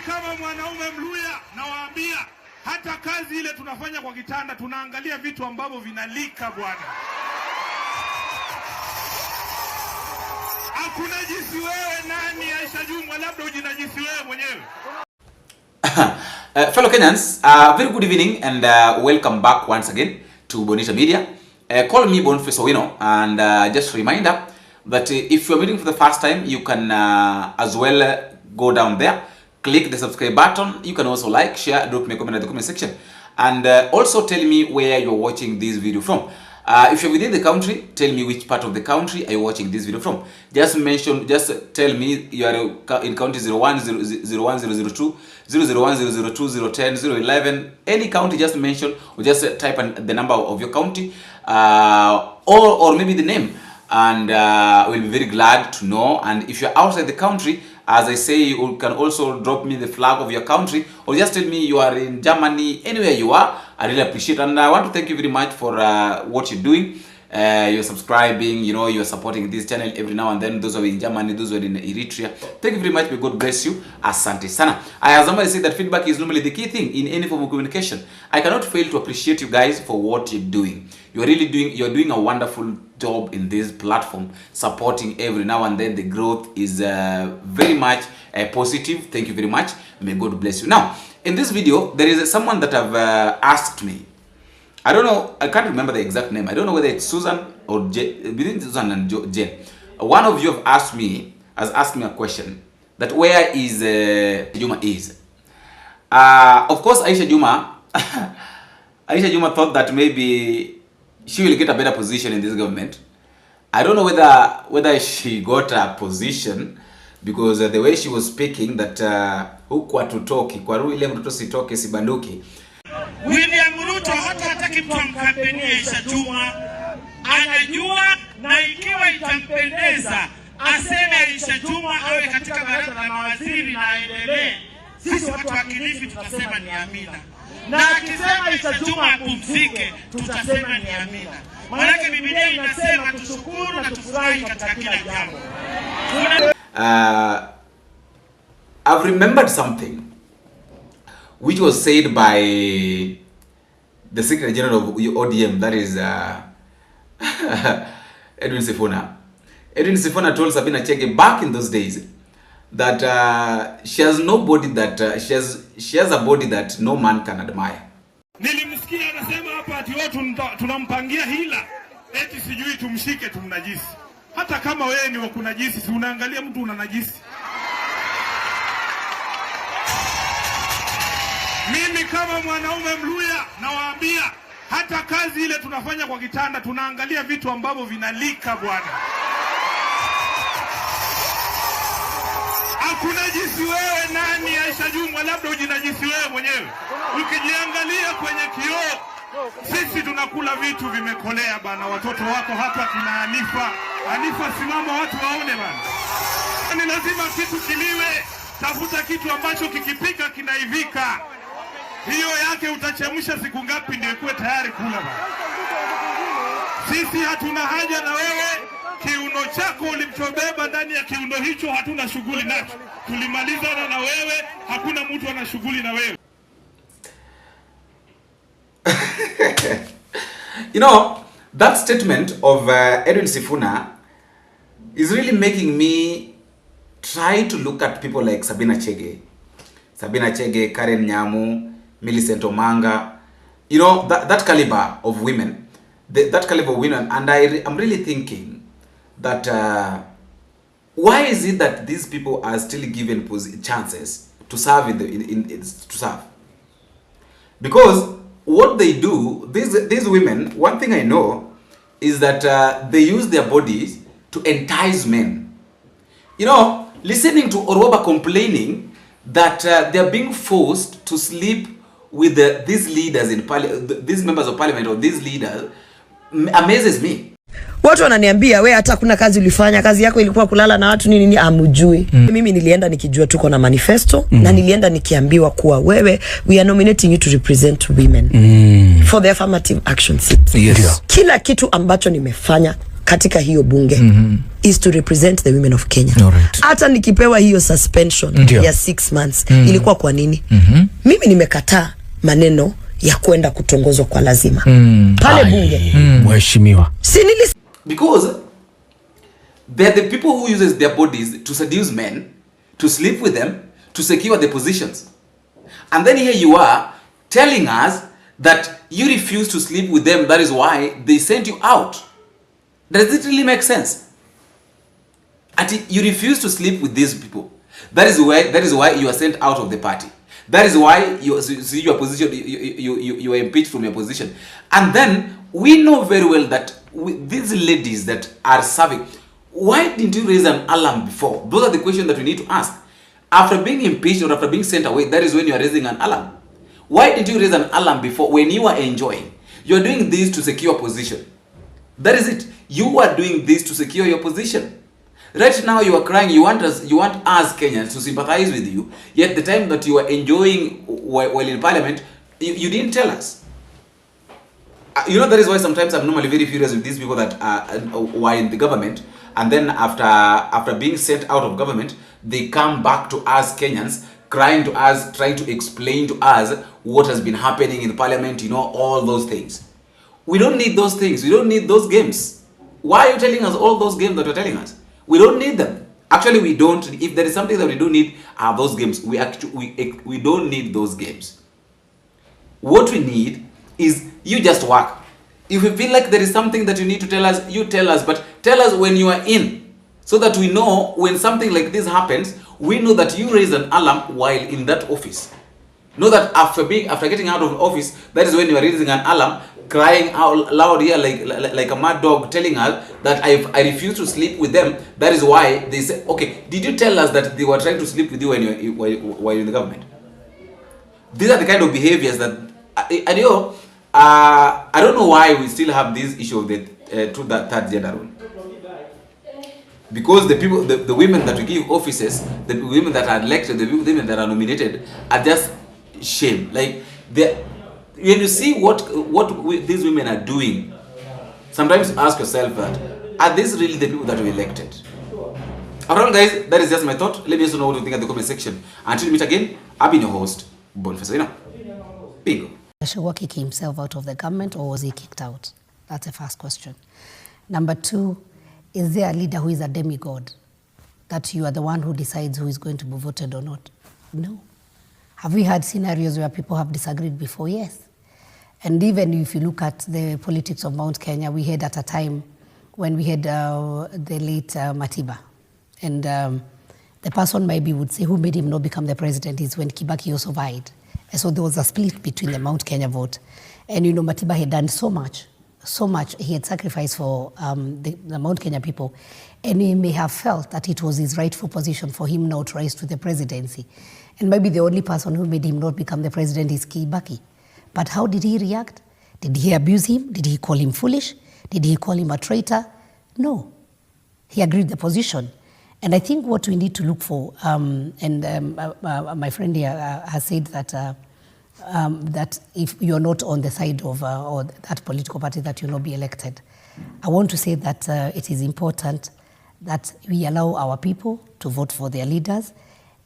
kama mwanaume Mluya nawaambia, hata kazi ile tunafanya kwa kitanda tunaangalia vitu ambavyo vinalika bwana. Hakuna jinsi wewe nani Aisha Juma, labda ujinajisi wewe mwenyewe. Fellow Kenyans, very good evening and welcome back once again to Bonita Media. Call me Boniface Owino, and just a reminder that if you're meeting for the first time, you can as well go down there, click the subscribe button. You can also like, share, drop me a comment in the comment section, and also tell me where you're watching this video from. If you're within the country, tell me which part of the country are you watching this video from. Just tell me you are in county 01, 01002, 001, 002, 010, 011, any county. Just mention or just type in the number of your county, or maybe the name, and we'll be very glad to know. And if you're outside the country, as I say, you can also drop me the flag of your country, or just tell me you are in Germany, anywhere you are. I really appreciate it, and I want to thank you very much for what you're doing. You're subscribing, you know, you're supporting this channel every now and then. Those who are in Germany, those who are in Eritrea, thank you very much. May God bless you. Asante sana. As somebody said, that feedback is normally the key thing in any form of communication. I cannot fail to appreciate you guys for what you're doing. You're doing a wonderful job in this platform, supporting every now and then. The growth is very much positive. Thank you very much. May God bless you. Now, in this video, there is someone that have asked me. I don't know, I can't remember the exact name. I don't know whether it's Susan or Jane, between Susan and Jane. One of you has asked me a question that where is Juma is. Of course, Aisha Juma thought that maybe she will get a better position in this government. I don't know whether she got a position, because the way she was speaking, that huku atutoki kwa ile mtoto sitoke sibanduki. William Ruto hataki mtu amkampeni Aisha Juma. Anajua, na ikiwa itampendeza aseme Aisha Juma awe katika baraza la mawaziri na aendelee. Sisi watu wa Kilifi tutasema ni amina. Na akisema Aisha Juma apumzike, tutasema ni amina. Maana Biblia inasema tushukuru na tufurahi katika kila jambo. I've remembered something which was said by the Secretary General of ODM, that is Edwin Sifuna. Edwin Sifuna told Sabina Chege back in those days that she has nobody that she has a body that no man can admire. Nilimsikia anasema hapa ati watu tunampangia hila eti sijui tumshike tumnajisi. Hata kama wewe ni wakunajisi, si unaangalia mtu unanajisi. Mimi kama mwanaume Mluya nawaambia, hata kazi ile tunafanya kwa kitanda tunaangalia vitu ambavyo vinalika bwana. Hakuna jinsi wewe nani Aisha Juma, labda ujinajisi wewe mwenyewe. Ukijiangalia kwenye kioo, sisi tunakula vitu vimekolea bana. Watoto wako hapa kina Anifa simama watu waone bana. Ni lazima kitu kiliwe, tafuta kitu ambacho kikipika kinaivika. Hiyo yake utachemsha siku ngapi ndio ikuwe tayari kula bana. Sisi hatuna haja na wewe. Kiuno chako ulimchobeba ndani ya kiuno hicho hatuna shughuli nacho. Tulimalizana na wewe, hakuna mtu ana shughuli na wewe. You know, that statement of Edwin Sifuna is really making me try to look at people like Sabina Chege, Karen Nyamu, Millicent Omanga, you know, that caliber of women, that caliber of women. And I'm really thinking that why is it that these people are still given chances to serve to serve? Because what they do, these women, one thing I know is that they use their bodies to entice men. You know, listening to Orwoba complaining that they're being forced to sleep with these leaders in parliament, these members of parliament, or these leaders, amazes me. Watu wananiambia wewe hata kuna kazi ulifanya, kazi yako ilikuwa kulala na watu nini amujui. Mimi nilienda nikijua tuko na manifesto na nilienda nikiambiwa kuwa wewe we are nominating you to represent women for the affirmative action seats. Yes. Kila kitu ambacho nimefanya katika hiyo bunge is to represent the women of Kenya. Hata nikipewa hiyo suspension ya 6 months ilikuwa kwa nini? Mimi nimekataa maneno ya kwenda kutongozwa kwa lazima pale bunge. Mheshimiwa, because they're the people who uses their bodies to seduce men, to sleep with them, to secure the positions. And then here you are telling us that you refuse to sleep with them, that is why they sent you out. Does it really make sense? You refuse to sleep with these people. That is why you are sent out of the party. That is why your position, you are impeached from your position. And then we know very well that these ladies that are serving, why didn't you raise an alarm before? Those are the questions that we need to ask. After being impeached or after being sent away, that is when you are raising an alarm. Why didn't you raise an alarm before when you are enjoying? You are doing this to secure position. That is it. You are doing this to secure your position. Right now you are crying, you want us Kenyans to sympathize with you, yet the time that you are enjoying while in parliament, you didn't tell us. You know, that is why sometimes I'm normally very furious with these people that were in the government, and then after being sent out of government, they come back to us Kenyans, crying to us, trying to explain to us what has been happening in the parliament, you know, all those things. We don't need those things. We don't need those games. Why are you telling us all those games that you're telling us? We don't need them. Actually, we don't. If there is something that we don't need, are those games. We don't need those games. What we need is you just work. If you feel like there is something that you need to tell us, you tell us. But tell us when you are in, so that we know when something like this happens, we know that you raise an alarm while in that office. Know that after getting out of office, that is when you are raising an alarm, crying out loud here like a mad dog, telling us that I refuse to sleep with them. That is why they say, okay, did you tell us that they were trying to sleep with you while you're in the government? These are the kind of behaviors that, I don't know why we still have this issue of the third gender role. Because the people, the women that we give offices, the women that are elected, the women that are nominated are just shame. Like, when you see what these women are doing, sometimes ask yourself that, are these really the people that we elected? Alright guys, that is just my thought. Let me also know what you think in the comment section. Until we meet again, I've been your host, Boniface. Bingo. Kashagwa kick himself out of the government, or was he kicked out? That's the first question. Number 2, is there a leader who is a demigod, that you are the one who decides who is going to be voted or not? No. Have we had scenarios where people have disagreed before? Yes. And even if you look at the politics of Mount Kenya, we had at a time when we had the late Matiba. And the person maybe would say who made him not become the president is when Kibaki also vied. And so there was a split between the Mount Kenya vote. And you know, Matiba had done so much, he had sacrificed for the Mount Kenya people. And he may have felt that it was his rightful position for him now to rise to the presidency. And maybe the only person who made him not become the president is Kibaki. But how did he react? Did he abuse him? Did he call him foolish? Did he call him a traitor? No. He agreed the position. And I think what we need to look for, my friend here has said that that if you're not on the side of or that political party, that you'll not be elected. I want to say that it is important that we allow our people to vote for their leaders.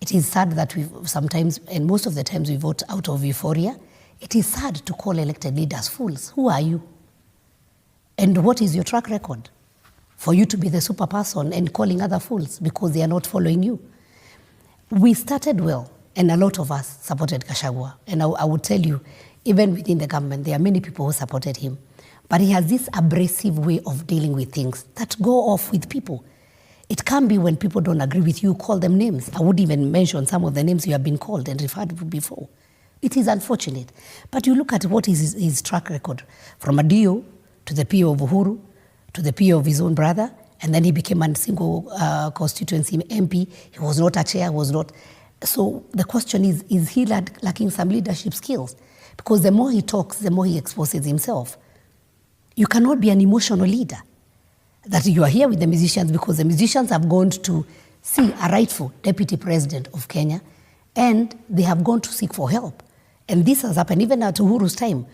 It is sad that we sometimes, and most of the times, we vote out of euphoria. It is sad to call elected leaders fools. Who are you? And what is your track record for you to be the super person and calling other fools because they are not following you? We started well, and a lot of us supported Kashagwa. And I would tell you, even within the government, there are many people who supported him. But he has this abrasive way of dealing with things that go off with people. It can be when people don't agree with you, call them names. I would even mention some of the names you have been called and referred to before. It is unfortunate. But you look at what is his track record. From a DO to the PO of Uhuru, to the PO of his own brother, and then he became a single constituency MP. He was not a chair, was not. So the question is he lacking some leadership skills? Because the more he talks, the more he exposes himself. You cannot be an emotional leader. That you are here with the musicians because the musicians have gone to see a rightful deputy president of Kenya, and they have gone to seek for help. And this has happened even at Uhuru's time.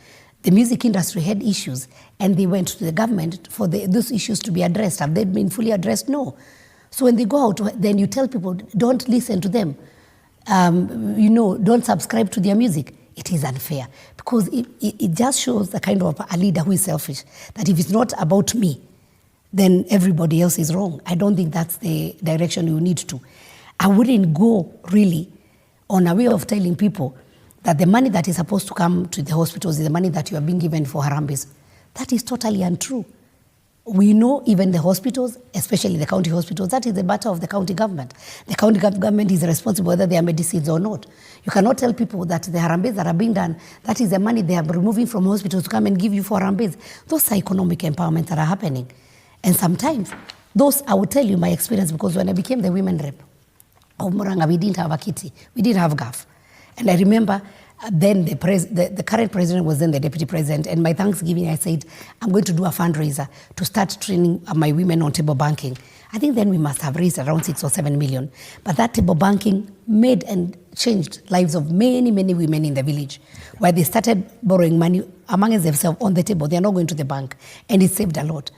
The music industry had issues, and they went to the government for those issues to be addressed. Have they been fully addressed? No. So when they go out, then you tell people, don't listen to them. Don't subscribe to their music. It is unfair, because it just shows the kind of a leader who is selfish, that if it's not about me, then everybody else is wrong. I don't think that's the direction you need to. I wouldn't go really on a way of telling people that the money that is supposed to come to the hospitals is the money that you are being given for Harambes. That is totally untrue. We know even the hospitals, especially the county hospitals, that is the matter of the county government. The county government is responsible whether they are medicines or not. You cannot tell people that the Harambes that are being done, that is the money they are removing from hospitals to come and give you for Harambes. Those are economic empowerment that are happening. And sometimes, those, I will tell you my experience, because when I became the women rep of Muranga, we didn't have a kitty, we didn't have GAF. And I remember then the current president was then the deputy president, and my Thanksgiving I said, I'm going to do a fundraiser to start training my women on table banking. I think then we must have raised around 6 or 7 million. But that table banking made and changed lives of many, many women in the village, where they started borrowing money among themselves on the table. They're not going to the bank, and it saved a lot.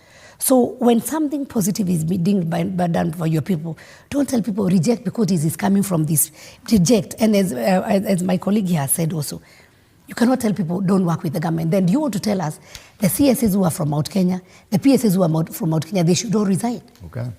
So when something positive is being done for your people, don't tell people reject because it is coming from this. Reject. And as my colleague here said also, you cannot tell people don't work with the government. Then you want to tell us the CSs who are from Mount Kenya, the PSs who are from Mount Kenya, they should all resign. Okay.